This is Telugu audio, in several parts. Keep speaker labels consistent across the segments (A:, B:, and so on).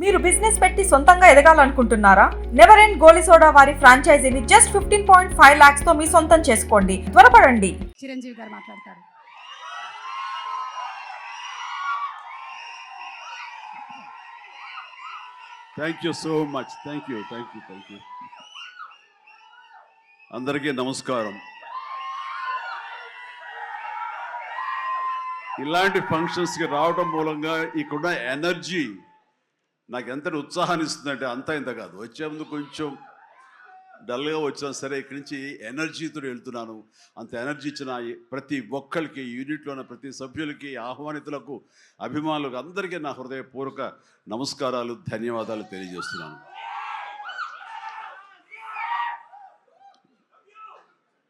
A: మీరు బిజినెస్ పెట్టి సొంతంగా ఎదగాలనుకుంటున్నారా? నెవర్ ఎండ్ గోలీ సోడా వారి ఫ్రాంచైజీని జస్ట్ 15.5 lakhs తో మీ సొంతం చేసుకోండి. త్వరపడండి.
B: చిరంజీవి గారు మాట్లాడతారు.
C: Thank you so much. Thank you. అందరికీ నమస్కారం. ఇలాంటి ఫంక్షన్స్కి రావడం మూలంగా ఇక్కడున్న ఎనర్జీ నాకు ఎంత ఉత్సాహాన్ని ఇస్తుందంటే అంతా ఇంత కాదు. వచ్చే ముందు కొంచెం డల్గా వచ్చినా సరే ఇక్కడి నుంచి ఎనర్జీతో వెళ్తున్నాను. అంత ఎనర్జీ ఇచ్చిన ప్రతి ఒక్కరికి, యూనిట్లో ఉన్న ప్రతి సభ్యులకి, ఆహ్వానితులకు, అభిమానులకు అందరికీ నా హృదయపూర్వక నమస్కారాలు, ధన్యవాదాలు తెలియజేస్తున్నాను.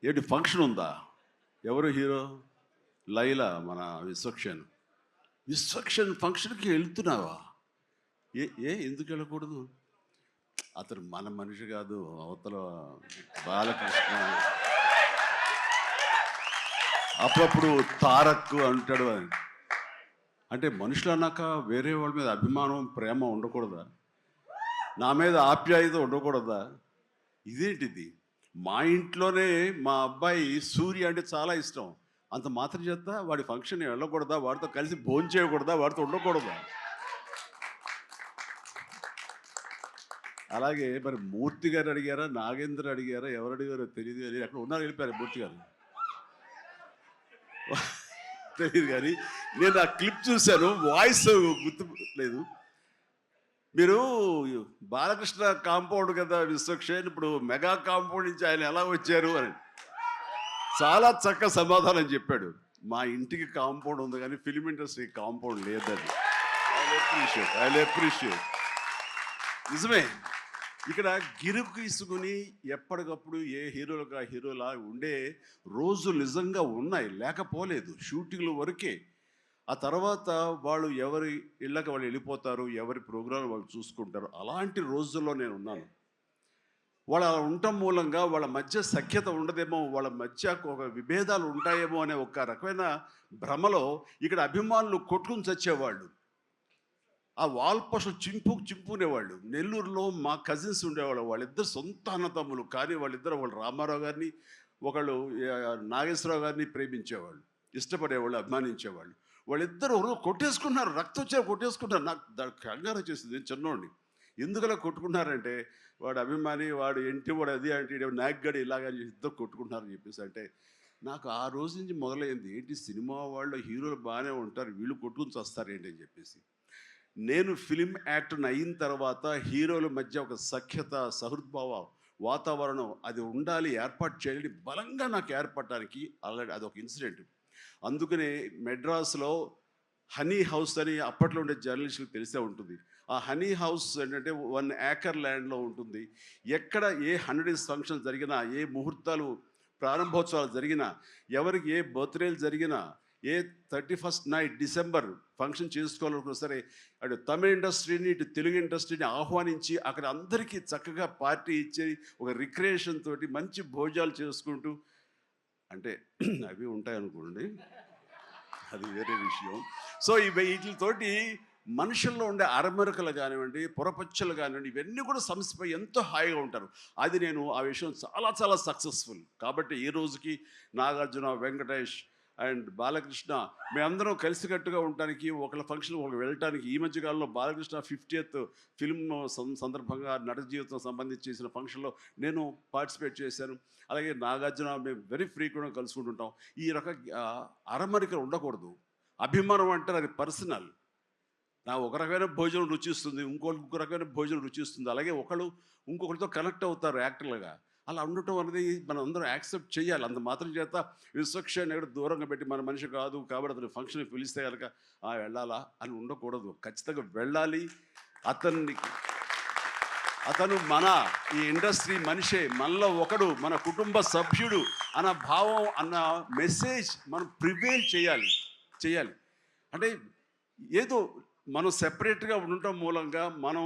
C: ఏంటి ఫంక్షన్ ఉందా? ఎవరు హీరో? లైలా, మన విశ్వక్షన్ ఫంక్షన్కి వెళ్తున్నావా? ఎందుకు వెళ్ళకూడదు? అతను మన మనిషి కాదు, అవతల బాలకృష్ణ అప్పుడప్పుడు తారక్ అంటాడు అని. అంటే మనుషులు అన్నాక వేరే వాళ్ళ మీద అభిమానం, ప్రేమ ఉండకూడదా? నా మీద ఆప్యాయత ఉండకూడదా? ఇదేంటిది? మా ఇంట్లోనే మా అబ్బాయి సూర్య అంటే చాలా ఇష్టం. అంత మాత్రం చేత వాడి ఫంక్షన్ వెళ్ళకూడదా? వాడితో కలిసి భోజనం చేయకూడదా? వాడితో ఉండకూడదా? అలాగే మరి మూర్తి గారు అడిగారా, నాగేంద్ర అడిగారా, ఎవరు అడిగారో తెలియదు. కానీ అక్కడ ఉన్నారు, వెళ్ళిపోయారు మూర్తి గారు. తెలియదు కానీ నేను ఆ క్లిప్ చూశాను, వాయిస్ గుర్తు లేదు. మీరు బాలకృష్ణ కాంపౌండ్ కదా విశ్వక్సేన్, ఇప్పుడు మెగా కాంపౌండ్ నుంచి ఆయన ఎలా వచ్చారు అని చాలా చక్కగా సమాధానం చెప్పాడు. మా ఇంటికి కాంపౌండ్ ఉంది కానీ ఫిలిం ఇండస్ట్రీ కాంపౌండ్ లేదని. I appreciate. నిజమే, ఇక్కడ గిరుకు ఇసుకుని ఎప్పటికప్పుడు ఏ హీరోలుగా హీరోలా ఉండే రోజులు నిజంగా ఉన్నాయి, లేకపోలేదు. షూటింగ్లు వరకే. ఆ తర్వాత వాళ్ళు ఎవరి ఇళ్ళకి వాళ్ళు వెళ్ళిపోతారు, ఎవరి ప్రోగ్రాం వాళ్ళు చూసుకుంటారు. అలాంటి రోజుల్లో నేను ఉన్నాను. వాళ్ళు అలా ఉండటం మూలంగా వాళ్ళ మధ్య సఖ్యత ఉండదేమో, వాళ్ళ మధ్య ఒక విభేదాలు ఉంటాయేమో అనే ఒక రకమైన భ్రమలో ఇక్కడ అభిమానులు కొట్టుకుని చచ్చేవాళ్ళు. ఆ వాల్ పోస్టులు చింపుకునేవాళ్ళు. నెల్లూరులో మా కజిన్స్ ఉండేవాళ్ళు. వాళ్ళిద్దరు సొంత అన్నతమ్ములు, కానీ వాళ్ళు రామారావు గారిని, ఒకళ్ళు నాగేశ్వరరావు గారిని ప్రేమించేవాళ్ళు, ఇష్టపడేవాళ్ళు, అభిమానించేవాళ్ళు. వాళ్ళిద్దరు కొట్టేసుకున్నారు, రక్తం కొట్టేసుకున్నారు. నాకు దానికి కంగారు వచ్చేసింది. చిన్నోడిని ఎందుకలా కొట్టుకున్నారంటే, వాడు అభిమాని, వాడు ఎంటి, వాడు అది అంటే నాగ్గడి ఇలాగా ఇద్దరు కొట్టుకుంటున్నారని చెప్పేసి. అంటే నాకు ఆ రోజు నుంచి మొదలైంది, ఏంటి సినిమా వాళ్ళు హీరోలు బాగానే ఉంటారు, వీళ్ళు కొట్టుకుని వస్తారు ఏంటి అని చెప్పేసి. నేను ఫిలిం యాక్టర్ని అయిన తర్వాత హీరోల మధ్య ఒక సఖ్యత, సహృద్భావ వాతావరణం అది ఉండాలి, ఏర్పాటు చేయాలి బలంగా నాకు ఏర్పడటానికి ఆల్రెడీ అదొక ఇన్సిడెంట్. అందుకనే మెడ్రాస్లో హనీ హౌస్ అని అప్పట్లో ఉండే జర్నలిస్టులకు తెలిసే ఉంటుంది. ఆ హనీ హౌస్ ఏంటంటే 1 acre ల్యాండ్లో ఉంటుంది. ఎక్కడ ఏ 100 days ఫంక్షన్ జరిగినా, ఏ ముహూర్తాలు ప్రారంభోత్సవాలు జరిగినా, ఎవరికి ఏ బర్త్డేలు జరిగినా, ఏ 31st నైట్ డిసెంబర్ ఫంక్షన్ చేసుకోవాలనుకున్నా సరే, అటు తమిళ ఇండస్ట్రీని, ఇటు తెలుగు ఇండస్ట్రీని ఆహ్వానించి అక్కడ అందరికీ చక్కగా పార్టీ ఇచ్చి ఒక రిక్రియేషన్ తోటి మంచి భోజనాలు చేసుకుంటూ, అంటే అవి ఉంటాయనుకోండి, అది వేరే విషయం. సో వీటితోటి మనుషుల్లో ఉండే అరమరకలు కానివ్వండి, పొరపచ్చలు కానివ్వండి, ఇవన్నీ కూడా సమస్యపై ఎంతో హాయిగా ఉంటారు. అది నేను ఆ విషయం చాలా సక్సెస్ఫుల్. కాబట్టి ఈ రోజుకి నాగార్జున, వెంకటేష్ అండ్ బాలకృష్ణ మేమందరం కలిసికట్టుగా ఉండటానికి, ఒకళ్ళ ఫంక్షన్ ఒకళ్ళు వెళ్ళటానికి, ఈ మధ్యకాలంలో బాలకృష్ణ 50th ఫిల్మ్ సందర్భంగా నట జీవితం సంబంధించి చేసిన ఫంక్షన్లో నేను పార్టిసిపేట్ చేశాను. అలాగే నాగార్జున మేము వెరీ ఫ్రీక్వెంట్గా కలుసుకుంటుంటాం. ఈ అరమరికలు ఉండకూడదు. అభిమానం అంటే అది పర్సనల్. నా ఒక రకమైన భోజనం రుచిస్తుంది, ఇంకొక రకమైన భోజనం రుచిస్తుంది. అలాగే ఒకళ్ళు ఇంకొకరితో కనెక్ట్ అవుతారు యాక్టర్లుగా. అలా ఉండటం అనేది మనం అందరం యాక్సెప్ట్ చేయాలి. అంత మాత్రం చేత విశ్వక్సేన్ ఎక్కడ దూరంగా పెట్టి మన మనిషి కాదు కాబట్టి అతను ఫంక్షన్కి పిలిస్తే కనుక వెళ్ళాలా అని ఉండకూడదు. ఖచ్చితంగా వెళ్ళాలి. అతను మన ఈ ఇండస్ట్రీ మనిషే, మనలో ఒకడు, మన కుటుంబ సభ్యుడు అన్న భావం, అన్న మెసేజ్ మనం ప్రివేల్ చేయాలి. అంటే ఏదో మనం సెపరేట్గా ఉండటం మూలంగా, మనం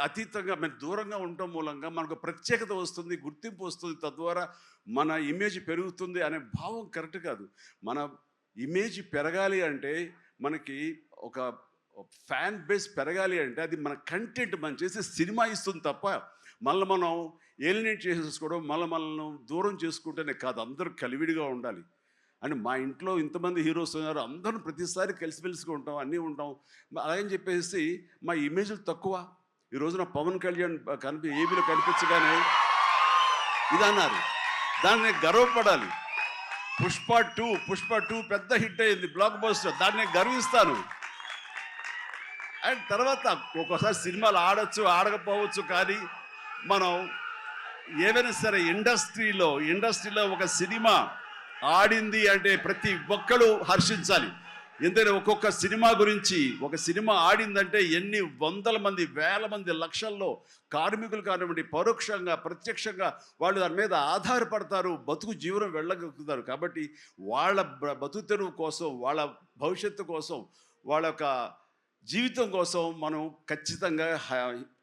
C: అతీతంగా మనం దూరంగా ఉండటం మూలంగా మనకు ప్రత్యేకత వస్తుంది, గుర్తింపు వస్తుంది, తద్వారా మన ఇమేజ్ పెరుగుతుంది అనే భావం కరెక్ట్ కాదు. మన ఇమేజ్ పెరగాలి అంటే మనకి ఒక ఫ్యాన్ బేస్ పెరగాలి అంటే అది మన కంటెంట్ మనం చేసే సినిమా ఇస్తుంది తప్ప మనల్ని మనం ఏలినేట్ చేసేసుకోవడం మనల్ని దూరం చేసుకుంటేనే కాదు, అందరూ కలివిడిగా ఉండాలి. అని మా ఇంట్లో ఇంతమంది హీరోస్ ఉన్నారు, అందరం ప్రతిసారి కలిసిమెలిసిగా ఉంటాం, అన్నీ ఉంటాం. అలాగని చెప్పేసి మా ఇమేజ్లు తక్కువ. ఈ రోజున పవన్ కళ్యాణ్ ఏబీలో కనిపించగానే ఇది అన్నారు, దాన్ని గర్వపడాలి. పుష్ప 2 పెద్ద హిట్ అయింది, బ్లాక్ బస్టర్, దాన్ని గర్విస్తాను. అండ్ తర్వాత ఒక్కోసారి సినిమాలు ఆడచ్చు ఆడకపోవచ్చు, కానీ మనం ఏదైనా సరే ఇండస్ట్రీలో ఒక సినిమా ఆడింది అంటే ప్రతి ఒక్కరు హర్షించాలి. ఎందుకంటే ఒక్కొక్క సినిమా గురించి, ఒక సినిమా ఆడిందంటే ఎన్ని వందల మంది, వేల మంది, లక్షల్లో కార్మికులు కానివ్వండి, పరోక్షంగా ప్రత్యక్షంగా వాళ్ళు దాని మీద ఆధారపడతారు, బతుకు జీవనం వెళ్ళగలుగుతారు. కాబట్టి వాళ్ళ బతుకు తెరువు కోసం, వాళ్ళ భవిష్యత్తు కోసం, వాళ్ళ యొక్క జీవితం కోసం మనం ఖచ్చితంగా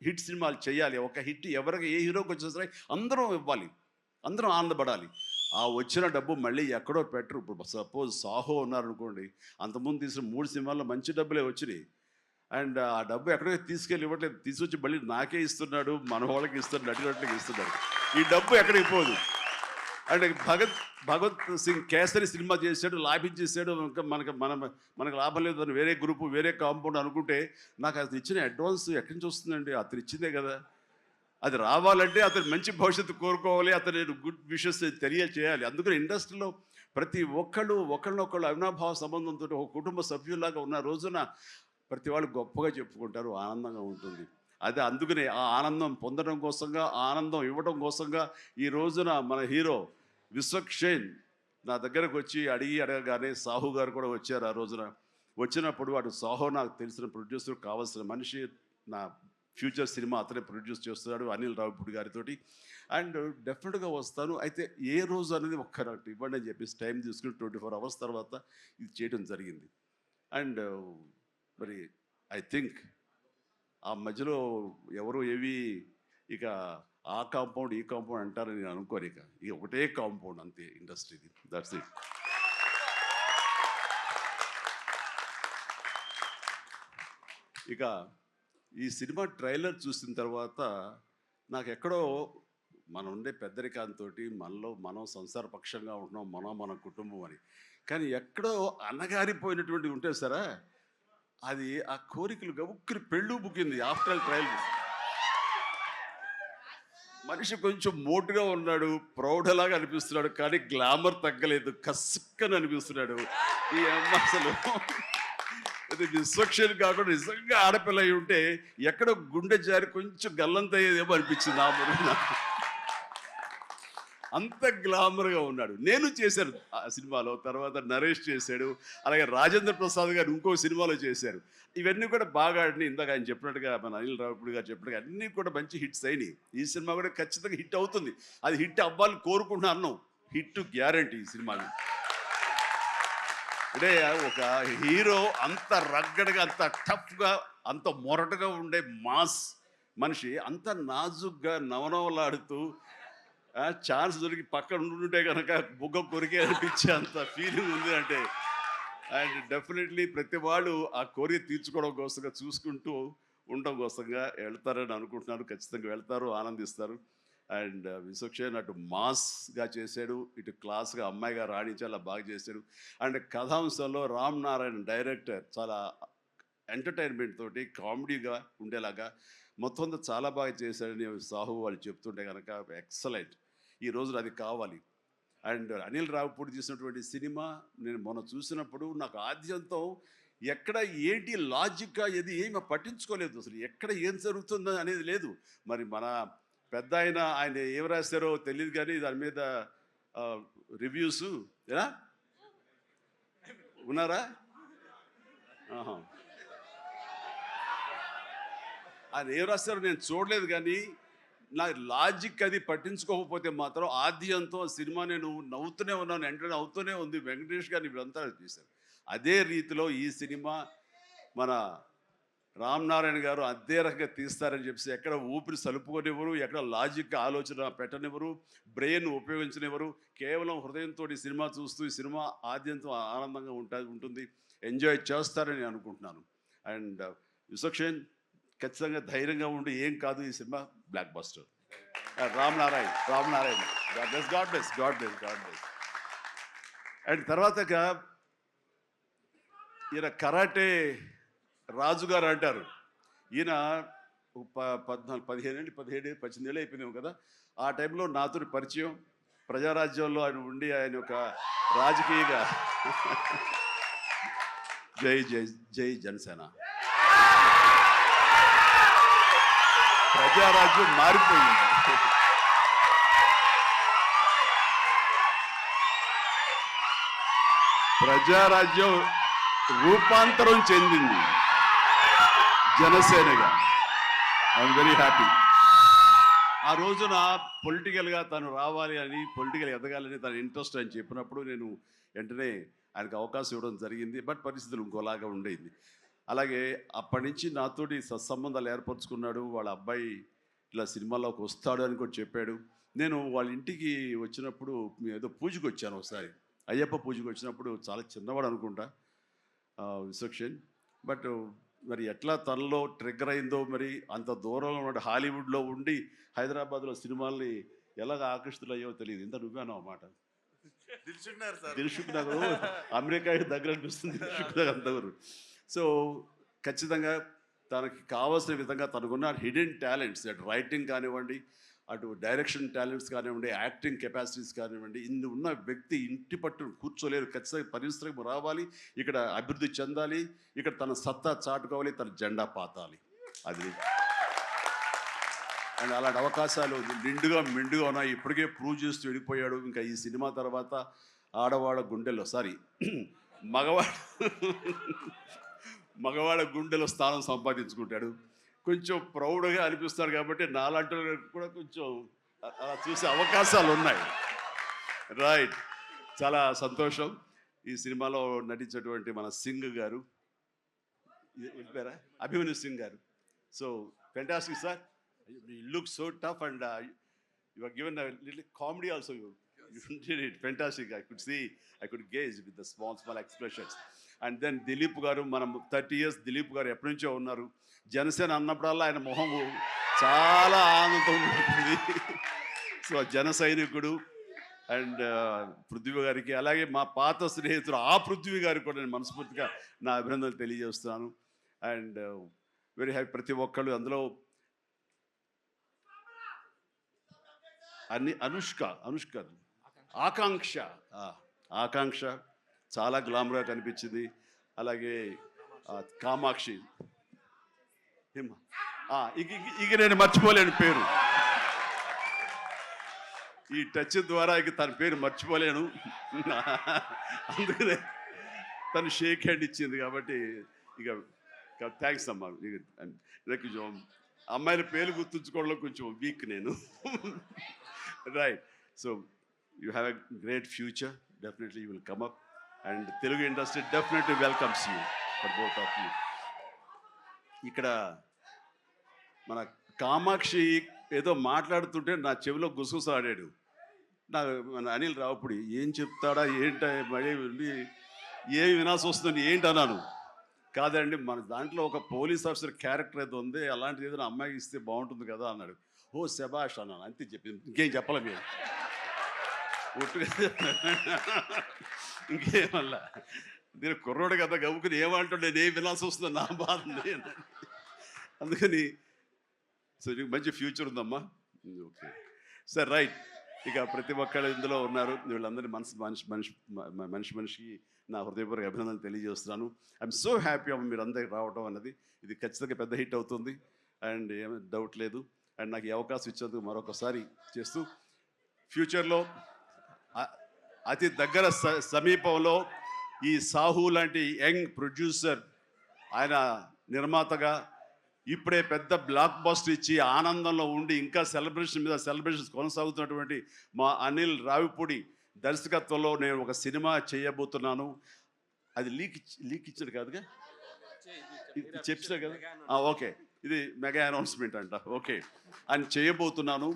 C: హిట్ సినిమాలు చేయాలి. ఒక హిట్ ఎవరికి ఏ హీరోకి వచ్చినా సరే అందరం ఇవ్వాలి, అందరం ఆనందపడాలి. ఆ వచ్చిన డబ్బు మళ్ళీ ఎక్కడో పెట్టరు. ఇప్పుడు సపోజ్ సాహో ఉన్నారనుకోండి, అంతకుముందు తీసిన 3 సినిమాల్లో మంచి డబ్బులే వచ్చినాయి. అండ్ ఆ డబ్బు ఎక్కడో తీసుకెళ్ళి ఇవ్వట్లేదు, తీసుకొచ్చి మళ్ళీ నాకే ఇస్తున్నాడు, మన వాళ్ళకి ఇస్తున్నాడు, నటినట్లకి ఇస్తున్నాడు. ఈ డబ్బు ఎక్కడికి పోదు. అండ్ భగత్ సింగ్ కేసరి సినిమా చేశాడు, లాభించేసాడు, ఇంకా మనకు లాభం లేదు అని వేరే గ్రూపు, వేరే కాంపౌండ్ అనుకుంటే, నాకు అతను ఇచ్చిన అడ్వాన్స్ ఎక్కడి నుంచి వస్తుందండి? అతను ఇచ్చిందే కదా. అది రావాలంటే అతను మంచి భవిష్యత్తు కోరుకోవాలి, అతను గుడ్ విషెస్ తెలియచేయాలి. అందుకని ఇండస్ట్రీలో ప్రతి ఒక్కళ్ళు ఒకళ్ళనొకళ్ళు అవినాభావ సంబంధంతో ఒక కుటుంబ సభ్యుల్లాగా ఉన్న రోజున ప్రతి వాళ్ళు గొప్పగా చెప్పుకుంటారు, ఆనందంగా ఉంటుంది. అదే అందుకనే ఆ ఆనందం పొందడం కోసంగా, ఆ ఆనందం ఇవ్వడం కోసంగా ఈ రోజున మన హీరో విశ్వక్షేణ్ నా దగ్గరకు వచ్చి అడగగానే సాహు గారు కూడా వచ్చారు. ఆ రోజున వచ్చినప్పుడు వాడు సాహో నాకు తెలిసిన ప్రొడ్యూసర్, కావాల్సిన మనిషి, నా ఫ్యూచర్ సినిమా అతనే ప్రొడ్యూస్ చేస్తున్నాడు అనిల్ రావిపూడి గారితో. అండ్ డెఫినెట్గా వస్తాను, అయితే ఏ రోజు అనేది ఒక్కరట్టు ఇవ్వండి అని చెప్పేసి టైం తీసుకుని 24 hours తర్వాత ఇది చేయడం జరిగింది. అండ్ మరి ఐ థింక్ ఆ మధ్యలో ఎవరు ఏవి ఇక ఆ కాంపౌండ్ ఈ కాంపౌండ్ అంటారని నేను అనుకోను. ఇక ఒకటే కాంపౌండ్ అంతే ఇండస్ట్రీది, దట్స్ ఇట్. ఇక ఈ సినిమా ట్రైలర్ చూసిన తర్వాత నాకు ఎక్కడో మనం ఉండే పెద్దరికాంతో మనం సంసార పక్షంగా ఉంటున్నాం, మన కుటుంబం అని, కానీ ఎక్కడో అన్నగారిపోయినటువంటి ఉంటే సరే అది ఆ కోరికలు ఉక్కిరి పెళ్ళు బుకింది. ఆఫ్టర్ ట్రయల్ మనిషి కొంచెం మోటుగా ఉన్నాడు, ప్రౌఢలాగా అనిపిస్తున్నాడు, కానీ గ్లామర్ తగ్గలేదు, కసుక్కని అనిపిస్తున్నాడు. ఈ అమ్మ అసలు అది విశ్వక్షేణ్ కాకుండా నిజంగా ఆడపిల్ల అయి ఉంటే ఎక్కడో గుండె జారి కొంచెం గల్లంత అయ్యేదేమో అనిపించింది. ఆ మురుగు అంత గ్లామర్గా ఉన్నాడు. నేను చేశాను ఆ సినిమాలో, తర్వాత నరేష్ చేశాడు, అలాగే రాజేంద్ర ప్రసాద్ గారు ఇంకో సినిమాలో చేశారు. ఇవన్నీ కూడా బాగా ఆడినాయి. ఇందాక ఆయన చెప్పినట్టుగా, మన అనిల్ రావిపూడి గారు చెప్పినట్టుగా అన్నీ కూడా మంచి హిట్స్ అయినాయి. ఈ సినిమా కూడా ఖచ్చితంగా హిట్ అవుతుంది. అది హిట్ అవ్వాలని కోరుకుంటున్నా అన్నాం. హిట్ గ్యారంటీ ఈ సినిమాని. అంటే ఒక హీరో అంత రగ్గడగా, అంత టఫ్గా, అంత మొరటుగా ఉండే మాస్ మనిషి అంత నాజుగ్గా నవనవలాడుతూ ఛాన్స్ దొరికి పక్కన ఉంటుంటే కనుక బుగ్గ కొరికే అనిపించే అంత ఫీలింగ్ ఉంది. అంటే అండ్ డెఫినెట్లీ ప్రతి వాళ్ళు ఆ కోరిక తీర్చుకోవడం కోసంగా, చూసుకుంటూ ఉండడం కోసంగా వెళ్తారని అనుకుంటున్నారు. ఖచ్చితంగా వెళ్తారు, ఆనందిస్తారు. అండ్ విశ్వక్షేణ్ అటు మాస్గా చేశాడు, ఇటు క్లాస్గా అమ్మాయిగా రాణి చాలా బాగా చేశాడు. అండ్ కథాంశంలో రామ్ నారాయణ డైరెక్టర్ చాలా ఎంటర్టైన్మెంట్ తోటి కామెడీగా ఉండేలాగా మొత్తం అంతా చాలా బాగా చేశాడని సాహు వాళ్ళు చెప్తుంటే కనుక ఎక్సలెంట్. ఈ రోజున అది కావాలి. అండ్ అనిల్ రావిపూడి చేసినటువంటి సినిమా నేను మొన్న చూసినప్పుడు నాకు ఆద్యంతం ఎక్కడ ఏంటి లాజిక్గా ఏది ఏమి పట్టించుకోలేదు. అసలు ఎక్కడ ఏం జరుగుతుందో అనేది లేదు. మరి మన పెద్ద ఆయన ఏం రాశారో తెలియదు, కానీ దాని మీద రివ్యూస్ ఎలా ఉన్నారా? ఆయన ఏం రాస్తారో నేను చూడలేదు, కానీ నా లాజిక్ అది పట్టించుకోకపోతే మాత్రం ఆద్యంతో సినిమా నేను నవ్వుతూనే ఉన్నాను, వెంటనే అవుతూనే ఉంది. వెంకటేష్ గారిని వీళ్ళంతా చేశారు. అదే రీతిలో ఈ సినిమా మన రామ్ నారాయణ గారు అదే రకంగా తీస్తారని చెప్పేసి ఎక్కడ ఊపిరి సలుపుకొనివ్వరు, ఎక్కడ లాజిక్ ఆలోచన పెట్టనివ్వరు, బ్రెయిన్ ఉపయోగించనివ్వరు. కేవలం హృదయంతో ఈ సినిమా చూస్తూ ఈ సినిమా ఆద్యంతో ఆనందంగా ఉంటుంది, ఎంజాయ్ చేస్తారని అనుకుంటున్నాను. అండ్ విశ్వక్షేన్ ఖచ్చితంగా ధైర్యంగా ఉండి ఏం కాదు ఈ cinema block buster. Ram Narayan God bless. And తర్వాత ఈయన కరాటే రాజుగారు అంటారు. ఈయన 17 ఏళ్ళు అయిపోయినాము కదా. ఆ టైంలో నాతో పరిచయం, ప్రజారాజ్యంలో ఆయన ఉండి ఆయన ఒక రాజకీయగా జై జై జై జనసేన. ప్రజారాజ్యం మారిపోయింది. ప్రజారాజ్యం రూపాంతరం చెందింది జనసేనగా. I'm very happy. ఆ రోజున పొలిటికల్గా తను రావాలి అని, పొలిటికల్ ఎదగాలని తన ఇంట్రెస్ట్ అని చెప్పినప్పుడు నేను వెంటనే ఆయనకు అవకాశం ఇవ్వడం జరిగింది. బట్ పరిస్థితులు ఇంకోలాగా ఉండేది. అలాగే అప్పటి నుంచి నాతోటి సత్సంబంధాలు ఏర్పరచుకున్నాడు. వాళ్ళ అబ్బాయి ఇలా సినిమాలోకి వస్తాడు అని కూడా చెప్పాడు. నేను వాళ్ళ ఇంటికి వచ్చినప్పుడు ఏదో పూజకు వచ్చాను ఒకసారి, అయ్యప్ప పూజకు వచ్చినప్పుడు. చాలా చిన్నవాడు అనుకుంటా విశ్వక్షేన్. బట్ మరి ఎట్లా తనలో ట్రిగ్గర్ అయిందో, మరి అంత దూరంలో ఉన్న హాలీవుడ్లో ఉండి హైదరాబాద్లో సినిమాల్ని ఎలాగ ఆకర్షితులయ్యో తెలియదు. ఇంత నువ్వేనో అన్నమాట. దిల్సుఖ్ నగర్ అమెరికాకి దగ్గర అనిపిస్తుంది. దిల్సుఖ్ నగర్ అంతవరకు. సో ఖచ్చితంగా తనకి కావాల్సిన విధంగా తనకున్న హిడెన్ టాలెంట్స్, అటు రైటింగ్ కానివ్వండి, అటు డైరెక్షన్ టాలెంట్స్ కానివ్వండి, యాక్టింగ్ కెపాసిటీస్ కానివ్వండి, ఇన్ని ఉన్న వ్యక్తి ఇంటి పట్టు కూర్చోలేరు. ఖచ్చితంగా పరిశ్రమ రావాలి, ఇక్కడ అభివృద్ధి చెందాలి, ఇక్కడ తన సత్తా చాటుకోవాలి, తన జెండా పాతాలి. అది అండ్ అలాంటి అవకాశాలు నిండుగా మెండుగా ఉన్నాయి. ఇప్పటికే ప్రూవ్ చేస్తూ వెళ్ళిపోయాడు. ఇంకా ఈ సినిమా తర్వాత ఆడవాళ్ళ గుండెల్లో మగవాళ్ళ గుండెలో స్థానం సంపాదించుకుంటాడు. కొంచెం ప్రౌడ్గా అనిపిస్తాడు. కాబట్టి నాలాంటి కూడా కొంచెం అలా చూసే అవకాశాలు ఉన్నాయి. రైట్, చాలా సంతోషం. ఈ సినిమాలో నటించేటువంటి మన సింగ్ గారు, వెళ్ళిపోయారా, అభిమన్యు సింగ్ గారు. So fantastic sir, you look so tough and you are given little comedy also. You did it fantastic. I could gauge with the small expressions. And then Dilip గారు, మనం 30 years దిలీప్ గారు ఎప్పటి నుంచో ఉన్నారు. జనసేన అన్నప్పుడల్లా ఆయన మొహం చాలా ఆనందంతో ఉంటుంది. సో జన సైనికుడు. అండ్ పృథ్వీ గారికి, అలాగే మా పాత స్నేహితుడు ఆ పృథ్వీ గారికి కూడా నేను మనస్ఫూర్తిగా నా అభినందనలు తెలియజేస్తున్నాను. And very happy. ప్రతి ఒక్కళ్ళు అందులో అనుష్క ఆకాంక్ష చాలా గ్లామర్గా కనిపించింది. అలాగే కామాక్షి, ఇక నేను మర్చిపోలేను పేరు. ఈ టచ్ ద్వారా ఇక తన పేరు మర్చిపోలేను. అందుకనే తను షేక్ హ్యాండ్ ఇచ్చింది. కాబట్టి ఇక థ్యాంక్స్ అమ్మా. కొంచెం అమ్మాయిల పేరు గుర్తుంచుకోవడంలో కొంచెం వీక్ నేను. Right. So you have a great future. Definitely you will come up. And Telugu industry definitely welcomes you for both of you. ఇక్కడ మన కామాక్షి ఏదో మాట్లాడుతుంటే నా చెవిలో గుసగుసలాడాడు. మన అనిల్ రావుపూడి ఏం చెప్తాడా ఏంట, మళ్ళీ ఏమి వినాల్సి వస్తుంది ఏంటి అన్నాను. కాదండి, మన దాంట్లో ఒక పోలీస్ ఆఫీసర్ క్యారెక్టర్ ఏదో ఉంది, అలాంటిది ఏదైనా అమ్మాయికి ఇస్తే బాగుంటుంది కదా అన్నాడు. ఓ శబాష్ అన్నాను, అంతే చెప్పింది. ఇంకేం చెప్పలే మీరు ఇంకేమల్లా. నేను కుర్రోడు కదా గబుకుని ఏమంటాడు, నేను ఏం వినాల్సి వస్తుంది, నా బాధ. అందుకని సో నీకు మంచి ఫ్యూచర్ ఉందమ్మా. Okay sir, right. ఇక ప్రతి ఒక్కళ్ళు ఇందులో ఉన్నారు. వీళ్ళందరినీ మనిషికి నా హృదయపూర్వక అభినందనలు తెలియజేస్తున్నాను. ఐఎమ్ సో హ్యాపీ అమ్మ మీరు అందరికి రావడం అన్నది. ఇది ఖచ్చితంగా పెద్ద హిట్ అవుతుంది అండ్ ఏమీ డౌట్ లేదు. అండ్ నాకు ఈ అవకాశం ఇచ్చేందుకు మరొకసారి చేస్తూ, ఫ్యూచర్లో అతి దగ్గర సమీపంలో ఈ సాహు లాంటి యంగ్ ప్రొడ్యూసర్, ఆయన నిర్మాతగా ఇప్పుడే పెద్ద బ్లాక్ బస్టర్ ఇచ్చి ఆనందంలో ఉండి ఇంకా సెలబ్రేషన్స్ కొనసాగుతున్నటువంటి మా అనిల్ రావిపూడి దర్శకత్వంలో నేను ఒక సినిమా చేయబోతున్నాను. అది లీక్ ఇచ్చాడు కాదుగా, చెప్పాడు కదా. ఓకే, ఇది మెగా అనౌన్స్మెంట్ అంట. ఓకే, అని చేయబోతున్నాను.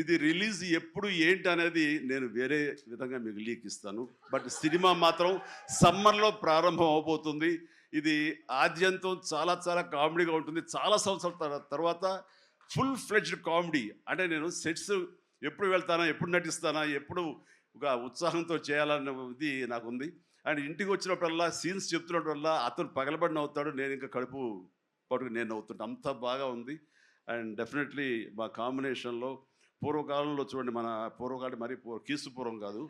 C: ఇది రిలీజ్ ఎప్పుడు ఏంటి అనేది నేను వేరే విధంగా మీకు లీక్ ఇస్తాను. బట్ సినిమా మాత్రం సమ్మర్లో ప్రారంభం అవబోతుంది. ఇది ఆద్యంతం చాలా చాలా కామెడీగా ఉంటుంది. చాలా సంవత్సరాల తర్వాత ఫుల్ ఫ్లెడ్జ్డ్ కామెడీ. అంటే నేను సెట్స్ ఎప్పుడు వెళ్తానా, ఎప్పుడు నటిస్తానా, ఎప్పుడు ఒక ఉత్సాహంతో చేయాలన్న ఇది నాకు ఉంది. అండ్ ఇంటికి వచ్చినప్పుడల్లా సీన్స్ చెప్తున్నప్పుడల్లా అతను పగలబడి నవ్వుతాడు, నేను ఇంకా కడుపు పట్టుకుని నేను నవ్వుతుంటాను. అంత బాగా ఉంది. అండ్ డెఫినెట్లీ మా కాంబినేషన్లో పూర్వకాలంలో చూడండి, మన పూర్వకాలం మరి కీసు పూర్వం కాదు,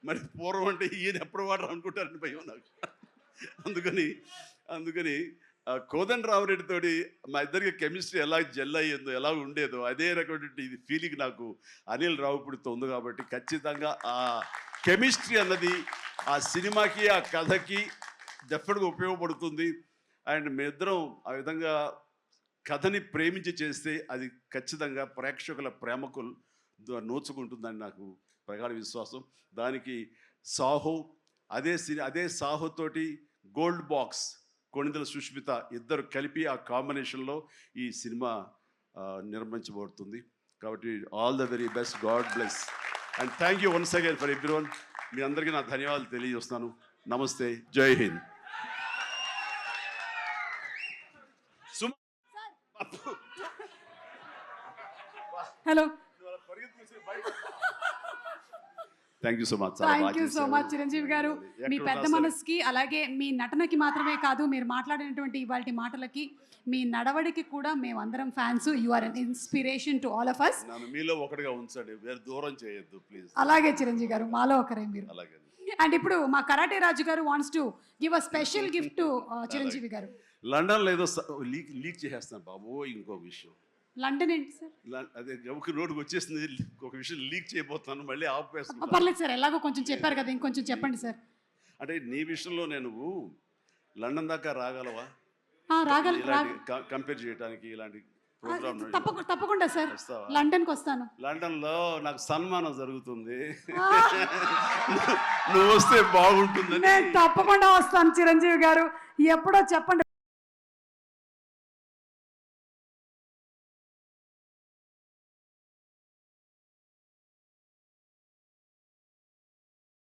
C: మరి పూర్వం అంటే ఈయన ఎప్పుడు వాడరు అనుకుంటారని భయం నాకు. అందుకని కోదండరామరెడ్డితోటి మా ఇద్దరికి కెమిస్ట్రీ ఎలా జెల్ అయ్యేదో, ఎలా ఉండేదో అదే రకమైనటువంటి ఇది ఫీలింగ్ నాకు అనిల్ రావుపూడితో ఉంది. కాబట్టి ఖచ్చితంగా ఆ కెమిస్ట్రీ అన్నది ఆ సినిమాకి, ఆ కథకి డెఫినెట్గా ఉపయోగపడుతుంది. అండ్ మీ ఇద్దరం ఆ విధంగా కథని ప్రేమించి చేస్తే అది ఖచ్చితంగా ప్రేక్షకుల ప్రేమకు నోచుకుంటుందని నాకు ప్రగాఢ విశ్వాసం. దానికి సాహో, అదే సాహోతోటి గోల్డ్ బాక్స్ కొణిదెల సుష్మిత ఇద్దరు కలిపి ఆ కాంబినేషన్లో ఈ సినిమా నిర్మించబడుతుంది. కాబట్టి all the very best, God bless and thank you once again for everyone. మీ అందరికీ నా ధన్యవాదాలు తెలియజేస్తున్నాను. నమస్తే, జై హింద్.
B: Hello,
C: thank you so much.
B: Thank you so much Chiranjeevi garu. మీ పెద్ద మనసుకి, అలాగే మీ నటనకి మాత్రమే కాదు, మీరు మాట్లాడినటువంటి ఇవాళ మాటలకి, మీ నడవడికి కూడా మేమందరం fans. You are an inspiration to all of us.
C: నన్ను మీలో ఒకటిగా ఉంచండి, వేరే దూరం చేయొద్దు ప్లీజ్.
B: అలాగే చిరంజీవి గారు, మాలో ఒకరే మీరు.
C: అలాగే.
B: అండ్ ఇప్పుడు మా కరాటే రాజు గారు wants to give a special gift to Chiranjeevi గారు.
C: లండన్లో ఏదో లీక్ చేసేస్తాను బాబు. ఇంకొక విషయం,
B: లండన్ ఏంటి సార్?
C: అదే ఎవరికి రోడ్డుకి వచ్చేసింది, ఒక విషయం లీక్ చేయబోతున్నాను, మళ్ళీ ఆపేస్తాను.
B: పర్లేదు సార్, ఎలాగో కొంచెం చెప్పారు కదా, ఇంకొంచెం చెప్పండి సార్.
C: అంటే నీ విషయంలో నేను లండన్ దాకా రాగలవా? కంపేర్ చేయడానికి ఇలాంటి ప్రోగ్రామ్
B: తప్పకుండా సార్, లండన్కి వస్తాను.
C: లండన్లో నాకు సన్మానం జరుగుతుంది, నువ్వు వస్తే బాగుంటుంది.
B: నేను తప్పకుండా వస్తాను చిరంజీవి గారు, ఎప్పుడో చెప్పండి.